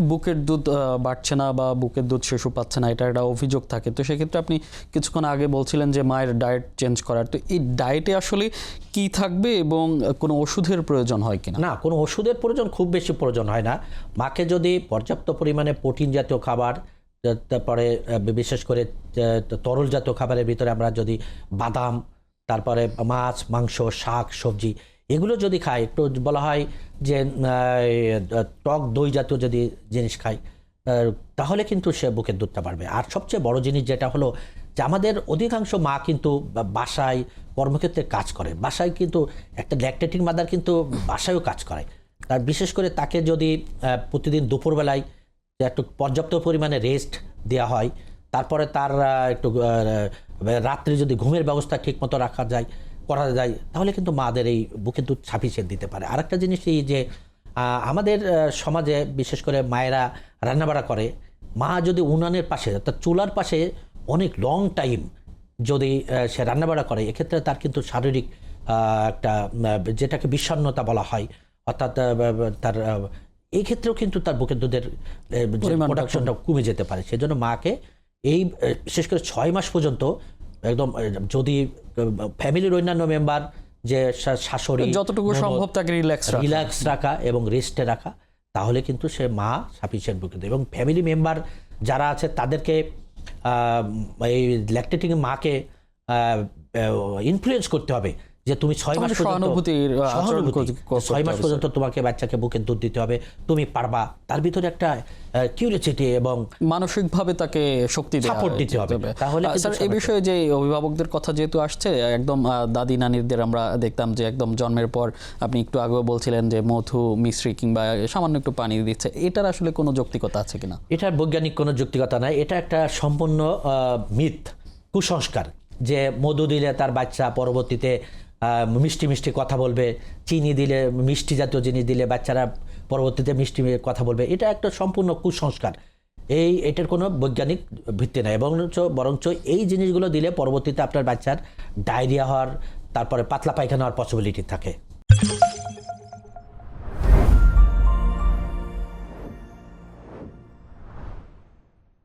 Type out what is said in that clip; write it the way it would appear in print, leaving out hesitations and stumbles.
বুকের দুধ বাড়ছে না বা বুকের দুধ শিশু পাচ্ছে না, এটা একটা অভিযোগ থাকে। তো সেক্ষেত্রে আপনি কিছুক্ষণ আগে বলছিলেন যে মায়ের ডায়েট চেঞ্জ করার, তো এই ডায়েটে আসলে কি থাকবে এবং কোনো ওষুধের প্রয়োজন হয় কিনা? না, কোনো ওষুধের প্রয়োজন খুব বেশি প্রয়োজন হয় না। মাকে যদি পর্যাপ্ত পরিমাণে প্রোটিন জাতীয় খাবার, তারপরে বিশেষ করে তরল জাতীয় খাবারের ভিতরে আমরা যদি বাদাম, তারপরে মাছ, মাংস, শাক, সবজি এগুলো যদি খাই, একটু বলা হয় যে টক দই জাতীয় যদি জিনিস খাই, তাহলে কিন্তু সে বুকের দুধটা বাড়বে। আর সবচেয়ে বড় জিনিস যেটা হলো যে আমাদের অধিকাংশ মা কিন্তু বাসায় কর্মক্ষেত্রে কাজ করে, বাসায় কিন্তু একটা ল্যাকটেটিং মাদার কিন্তু বাসায়ও কাজ করে। তার বিশেষ করে তাকে যদি প্রতিদিন দুপুরবেলায় একটু পর্যাপ্ত পরিমাণে রেস্ট দেওয়া হয়, তারপরে তার একটু রাত্রে যদি ঘুমের ব্যবস্থা ঠিকমতো করা যায়, তাহলে কিন্তু মাদের এই বুকের দুধ সাফিসিয়েন্ট দিতে পারে। আরেকটা জিনিস এই যে আমাদের সমাজে বিশেষ করে মায়েরা রান্নাবাড়া করে, মা যদি উনানের পাশে অর্থাৎ চুলার পাশে অনেক লং টাইম যদি সে রান্নাবাড়া করে, এক্ষেত্রে তার কিন্তু শারীরিক একটা যেটাকে বিষণ্ণতা বলা হয়, অর্থাৎ তার এই ক্ষেত্রেও কিন্তু তার বুকের দুধের প্রোডাকশনটা কমে যেতে পারে। সেজন্য মাকে এই বিশেষ করে 6 মাস পর্যন্ত একদম, যদি ফ্যামিলির অন্যান্য মেম্বার যে শাশুড়ি যতটুকু সম্ভব তাকে রিল্যাক্স রাখা এবং রেস্টে রাখা, তাহলে কিন্তু সে মা সাফিসিয়েন্ট বুকের দুধ। এবং ফ্যামিলি মেম্বার যারা আছে তাদেরকে এই ল্যাকটেটিং মাকে ইনফ্লুয়েন্স করতে হবে যে তুমি 6 মাস পর্যন্ত তোমাকে বাচ্চাকে বুকের দুধ দিতে হবে, তুমি পারবা। তার ভিতরে একটা কিউরিওসিটি এবং মানসিকভাবে তাকে শক্তি সাপোর্ট দিতে হবে। তাহলে স্যার, এই বিষয়ে যে অভিভাবকদের কথা যেহেতু আসছে, একদম দাদি নানিদের আমরা দেখতাম যে একদম জন্মের পর, আপনি একটু আগেও বলছিলেন যে মধু, মিশ্রি কিংবা সামান্য একটু পানি দিচ্ছে, এটার আসলে কোনো যৌক্তিকতা আছে কিনা? এটার বৈজ্ঞানিক কোনো যৌক্তিকতা নাই। এটা একটা সম্পূর্ণ মিথ, কুসংস্কার যে মধু দিলে তার বাচ্চা পরবর্তীতে মিষ্টি মিষ্টি কথা বলবে, চিনি দিলে, মিষ্টি জাতীয় জিনিস দিলে বাচ্চারা পরবর্তীতে মিষ্টি কথা বলবে। এটা একটা সম্পূর্ণ কুসংস্কার। এটার কোনো বৈজ্ঞানিক ভিত্তি নাই। বরঞ্চ এই জিনিসগুলো দিলে পরবর্তীতে আপনার বাচ্চার ডায়রিয়া হওয়ার, তারপরে পাতলা পায়খানা হওয়ার পসিবিলিটি থাকে।